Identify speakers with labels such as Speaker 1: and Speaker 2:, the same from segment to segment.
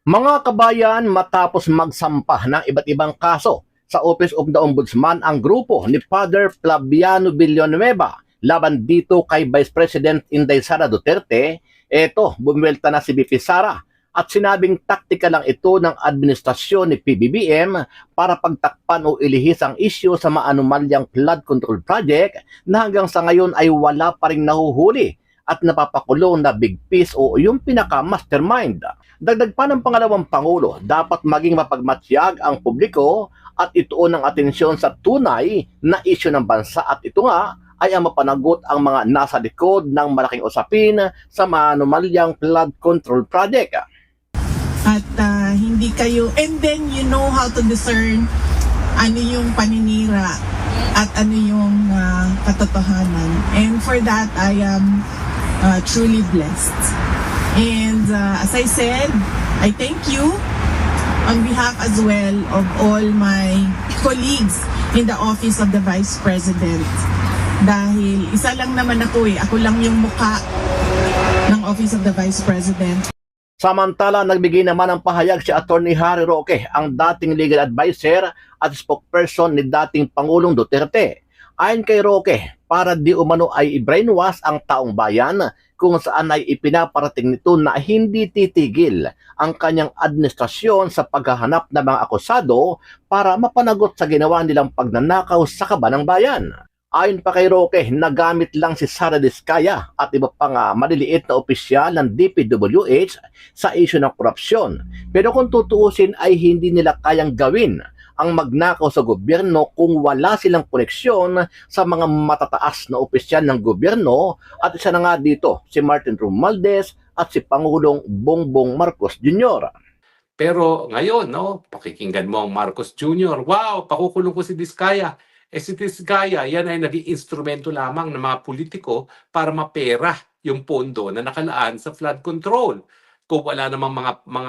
Speaker 1: Mga kabayan, matapos magsampah ng iba't ibang kaso sa Office of the Ombudsman ang grupo ni Father Flaviano Villanueva laban dito kay Vice President Inday Sara Duterte, bumwelta na si BP Sara at sinabing taktika lang ito ng administrasyon ni PBBM para pagtakpan o ilihis ang isyu sa maanumalyang flood control project na hanggang sa ngayon ay wala pa ring nahuhuli at napapakulong na big piece o yung pinaka-mastermind. Dagdag pa ng pangalawang Pangulo, dapat maging mapagmatsyag ang publiko at ituon ng atensyon sa tunay na isyu ng bansa at ito nga ay ang mapanagot ang mga nasa likod ng malaking usapin sa maanumalyang flood control project.
Speaker 2: At hindi kayo, and then you know how to discern ano yung paninira at ano yung katotohanan. And for that, I am truly blessed. And as I said, I thank you on behalf as well of all my colleagues in the Office of the Vice President. Dahil isa lang naman ako ako lang yung mukha ng Office of the Vice President.
Speaker 1: Samantala, nagbigay naman ng pahayag si Atty. Harry Roque, ang dating legal advisor at spokesperson ni dating Pangulong Duterte. Ayon kay Roque, para di umano ay i-brainwash ang taong bayan kung saan ay ipinaparating nito na hindi titigil ang kanyang administrasyon sa paghahanap ng mga akusado para mapanagot sa ginawa nilang pagnanakaw sa kaban ng bayan. Ayon pa kay Roque, nagamit lang si Sara Diskaya at iba pang maliliit na opisyal ng DPWH sa isyu ng korupsyon. Pero kung tutuusin ay hindi nila kayang gawin ang magnakaw sa gobyerno kung wala silang koneksyon sa mga matataas na opisyal ng gobyerno at isa na nga dito si Martin Romualdez at si Pangulong Bongbong Marcos Jr.
Speaker 3: Pero ngayon, pakikinggan mo ang Marcos Jr. Wow, pakukulong ko si Diskaya. Si Diskaya, yan ay naging instrumento lamang ng mga politiko para mapera yung pondo na nakalaan sa flood control. Kung wala namang mga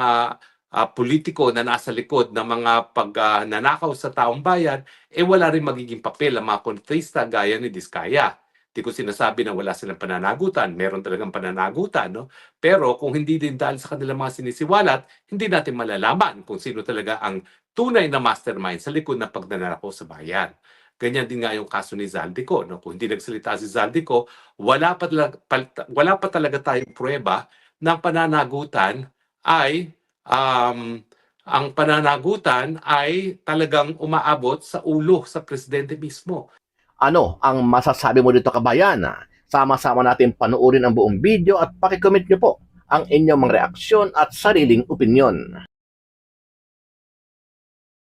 Speaker 3: politiko na nasa likod ng mga pagnanakaw sa taong bayan, wala rin magiging papel ang mga kontrista gaya ni Diskaya. Di ko sinasabi na wala silang pananagutan. Meron talagang pananagutan. No? Pero kung hindi din dahil sa kanilang mga sinisiwalat, hindi natin malalaman kung sino talaga ang tunay na mastermind sa likod ng pagnanakaw sa bayan. Ganyan din nga yung kaso ni Zaldico. No? Kung hindi nagsalita si Zaldico, wala pa talaga tayong pruweba ng pananagutan ay ang pananagutan ay talagang umaabot sa ulo sa presidente mismo.
Speaker 1: Ano ang masasabi mo dito, kabayan? Sama-sama natin panoorin ang buong video at pakicomment nyo po ang inyong mga reaksyon at sariling opinyon.